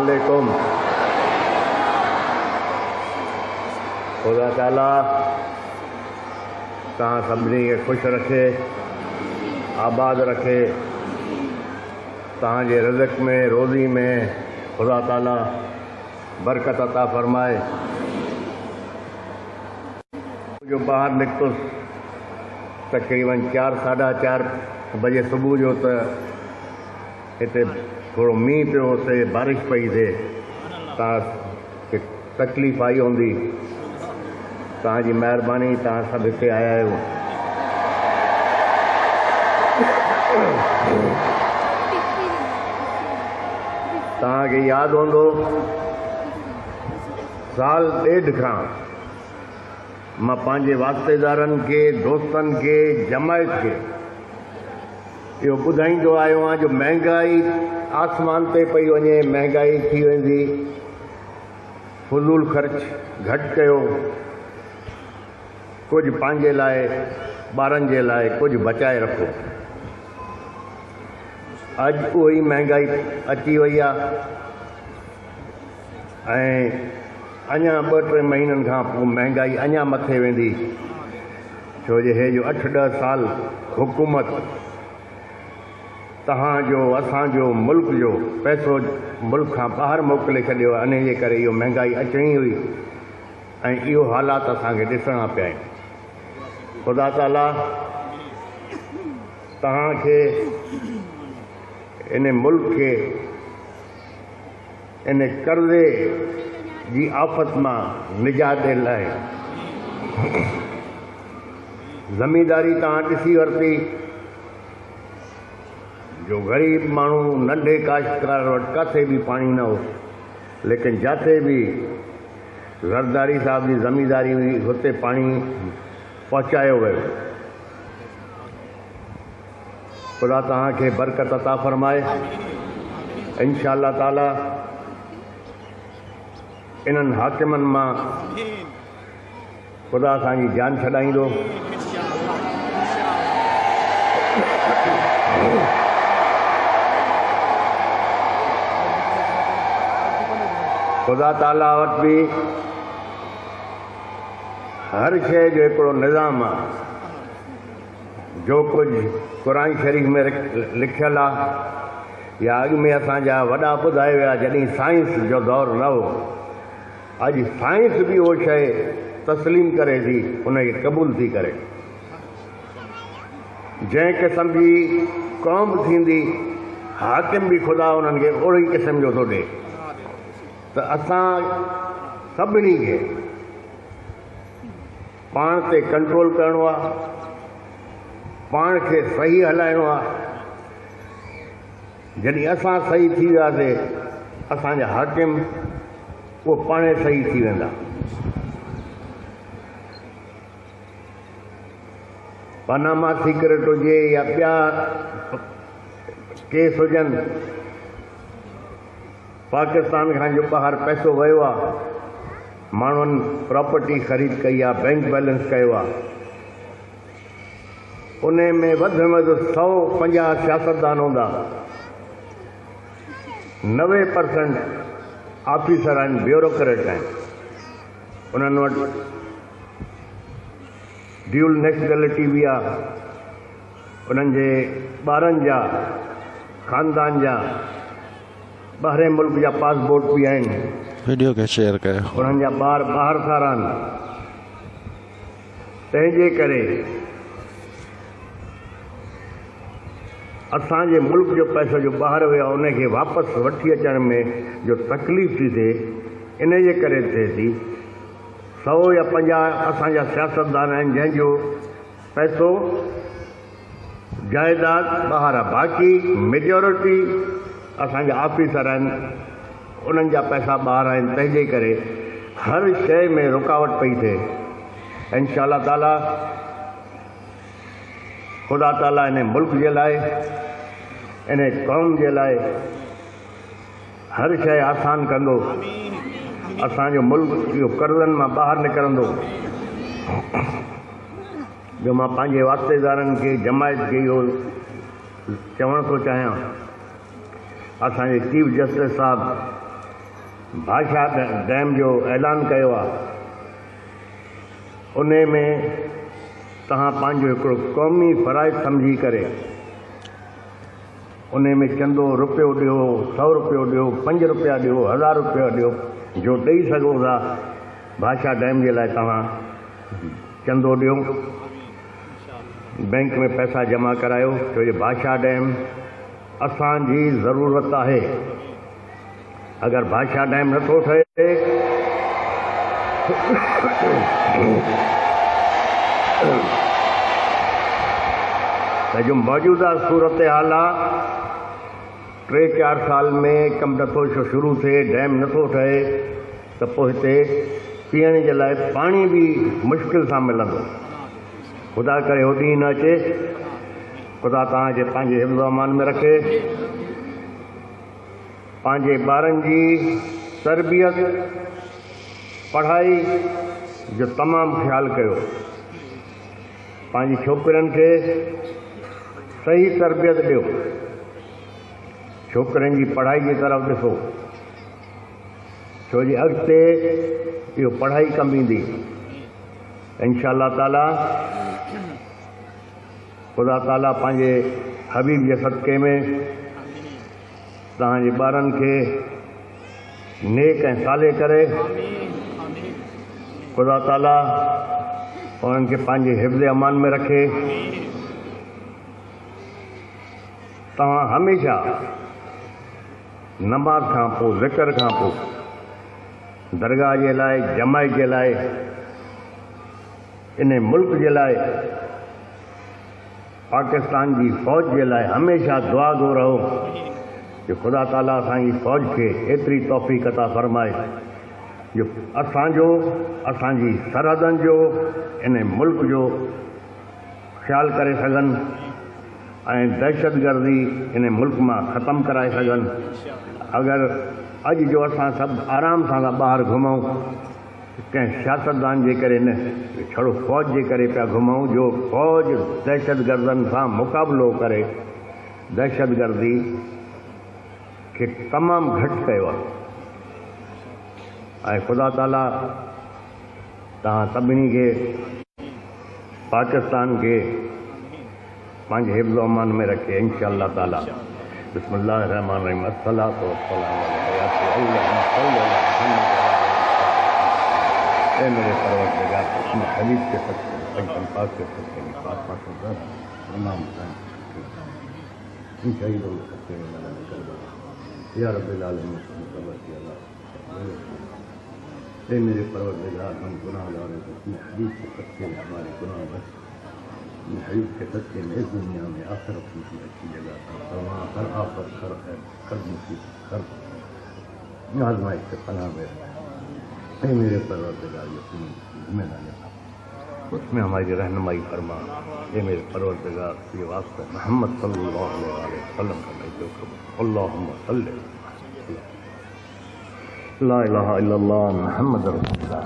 अलैकुम। खुदा ताला तव्हां सभिनी खे ख़ुशि रखे, आबाद रखे। तव्हांजे रिज़्क़ में, रोज़ी में खुदा ताला बरकत अता फरमाए। जो ॿाहिरि निकितुसि तक़रीबन 4 साढा 4 बजे सुबुह जो, त हिते थोरो मींहुं पियो हुते, बारिश पई थिए। तव्हांखे तकलीफ़ आई हूंदी, तव्हांजी महिरबानी, तव्हां सभु हिते आया आहियो। तव्हांखे यादि हूंदो, साल ॾेढ खां मां पंहिंजे वास्तेदारनि खे, दोस्तनि खे, जमायत खे इहो ॿुधाईंदो आयो आहियां जो महांगाई आसमान ते पई वञे, महांगाई थी वेंदी, फज़ूल ख़र्च घटि कयो, कुझु पंहिंजे लाइ, ॿारनि जे लाइ कुझु बचाए रखो। अॼु उहा ई महांगाई अची वई आहे ऐं अञा 2-3 महीननि खां पोइ महांगाई अञा मथे वेंदी, छो जो हे जो 8-10 साल हुकूमत तव्हांजो, असांजो, मुल्क जो पैसो मुल्क खां ॿाहिरि मोकिले छॾियो आहे। इन जे करे इहो महांगाई अचणी हुई ऐं इहो हालात असांखे ॾिसणा पिया आहिनि। ख़ुदा ताला तव्हांखे, इन मुल्क खे, इन कर्ज़े जी आफ़त मां निजात ॾियण लाइ ज़मींदारी तव्हां ॾिसी वरिती, जो ग़रीब माण्हू, नंढे काश्तकार वटि किथे बि पाणी न हो, लेकिन जिते बि ज़रदारी साहिब जी ज़मींदारी हुई हुते पाणी पहुचायो वियो। ख़ुदा तव्हांखे बरकत अता फरमाए। इंशा अल्लाह ताला इन्हनि हाकिमनि मां ख़ुदा असांजी जान छॾाईंदो। ख़ुदा ताला वटि बि हर शइ जो हिकिड़ो निज़ाम आहे। जो कुझु क़ुर शरीफ़ में लिखियलु आहे या अॻु में असांजा वॾा ॿुधाए विया, जॾहिं साइंस जो दौरु न हो, अॼु साइंस बि उहो शइ तस्लीम करे थी, उनखे क़बूल थी करे। जंहिं क़िस्म जी क़ौम थींदी, हाकिम बि ख़ुदा उन्हनि खे ओड़ी क़िस्म जो थो ॾिए। त असां सभिनी खे पाण ते कंट्रोल करिणो आहे, पाण खे सही हलाइणो आहे। जॾहिं असां सही थी वियासीं, असांजा हाकिम उहो पाणे सही थी वेंदा। पनामा सीक्रेट हुजे या ॿिया केस हुजनि, पाकिस्तान खां जो ॿाहिरि पैसो वियो आहे, माण्हुनि प्रॉपर्टी ख़रीद कई आहे, बैंक बैलेंस कयो आहे, उन में वधि में वधि 150 सियासतदान हूंदा, 90% ऑफिसर आहिनि, ब्यूरोक्रेट आहिनि। उन्हनि वटि ड्यूल नेशनैलिटी बि आहे, उन्हनि जे ॿारनि जा, ख़ानदान जा, ॿाहिरि मुल्क जा पासपोर्ट बि आहिनि। वीडियो खे शेयर कयो। उन्हनि जा ॿार ॿाहिरि था रहनि। तंहिंजे करे असांजे मुल्क जो पैसो जो ॿाहिरि वियो आहे, उनखे वापसि वठी अचण में जो तकलीफ़ थी थिए, इन जे करे थिए थी। 100 या 50 असांजा सियासतदान आहिनि जंहिंजो पैसो जाइदाद ॿाहिरि आहे, बाक़ी मेजॉरिटी असांजा ऑफिसर आहिनि, उन्हनि जा पैसा ॿाहिरि आहिनि। तंहिंजे करे हर शइ में रुकावट पई थिए। इंशा अल्लाह ताला ख़ुदा ताला इन मुल्क जे लाइ, इन क़ौम जे लाइ हर शइ आसान कंदो। असांजो मुल्क इहो कर्ज़नि मां ॿाहिरि निकिरंदो। जो मां पंहिंजे वास्तेदारनि खे, जमायत खे इहो चवणु थो चाहियां, असांजे चीफ जस्टिस साहब भाषा डैम जो ऐलान कयो आहे उन में तव्हां पंहिंजो हिकिड़ो क़ौमी फ़राइज़ सम्झी करे उन में चंदो रुपयो ॾियो, 100 रुपयो ॾियो, 5 रुपया ॾियो, 1000 रुपया ॾियो, जो ॾेई सघो था भाषा डैम जे लाइ तव्हां चंदो ॾियो, बैंक में पैसा जमा करायो, छो जो भाषा डैम असांजी ज़रूरत आहे। अगर भाषा डैम नथो ठहे त जो मौजूदा सूरत हाल आहे 3-4 साल में कम नथो शुरू थिए, डैम नथो ठहे त पोइ हिते पीअण जे लाइ पाणी बि मुश्किल सां मिलंदो। ख़ुदा करे हो ॾींहुं न अचे। ख़ुदा तव्हांजे पंहिंजे हिफ़्ज़ अमान में रखे। पंहिंजे ॿारनि जी तरबियत पढ़ाई जो तमामु ख़्यालु कयो। पंहिंजी छोकिरनि खे सही तरबियत ॾियो। छोकिरनि जी पढ़ाई जी तरफ़ ॾिसो, छो जो अॻिते इहो पढ़ाई कमु ईंदी। इंशाअल्लाह ताला ख़ुदा ताला पंहिंजे हबीब जे सदक़े में तव्हांजे ॿारनि खे नेक ऐं साले करे ख़ुदा ताला उन्हनि खे पंहिंजे हिफ़्ज़ अमान में रखे। तव्हां हमेशह नमाज़ खां पोइ, ज़िक्र खां पोइ दरगाह जे लाइ, जमायत जे लाइ, इन मुल्क जे लाइ, पाकिस्तान जी फ़ौज जे लाइ हमेशह दुआ गो रहो जो ख़ुदा ताला असांजी फ़ौज खे एतिरी तौफ़ीक़ अता फ़रमाए जो असांजो, असांजी सरहदनि जो, इन मुल्क जो ख़्यालु करे सघनि ऐं दहशतगर्दी इन मुल्क मां ख़तमु कराए सघनि। अगरि अॼु जो असां सभु आराम सां ॿाहिरि घुमूं, कंहिं सियासतदान जे करे न, छड़ो फ़ौज जे करे पिया घुमूं, जो फ़ौज दहशतगर्दनि सां मुक़ाबिलो करे दहशतगर्दी खे तमामु घटि कयो आहे। ऐं ख़ुदा ताला तव्हां सभिनी खे, पाकिस्तान खे पंहिंजे हिफ़्ज़ अमान में रखे इंशाअल्लाह ताला। बिस्मिल्लाहिर रहमानिर रहीम। अस्सलातु वस्सलामु ऐ मेरे परवरदिगार, अपने हबीब के सदक़े, पैगम्बर पाक के सदक़े में फातिमा को दर इमाम इन शहीदों के सदक़े में मैंने करबला या रब्बिल आलमीन तवक्कुल अल्लाह। ऐ मेरे परवरदिगार, हम गुनाहगार हैं, अपने हबीब के सदक़े में हमारे गुनाह बख्श, अपने हबीब के सदक़े में इस दुनिया में आखिरत में अच्छी जगह फरमा, हर आफत, हर खैर, हर मुसीबत, हर आज़माइश से पनाह में ऐ मेरे परवरदिगार, यकीन जिम्मेदारी उसमें हमारी रहनुमाई फरमा। ये मेरे परवरदिगार के वास्ते मोहम्मद सल्लल्लाहु अलैहि वसल्लम का मैं जो करूँ, अल्लाहुम्मा सल्ली ला इलाहा इल्लल्लाह मुहम्मद रसूलुल्लाह।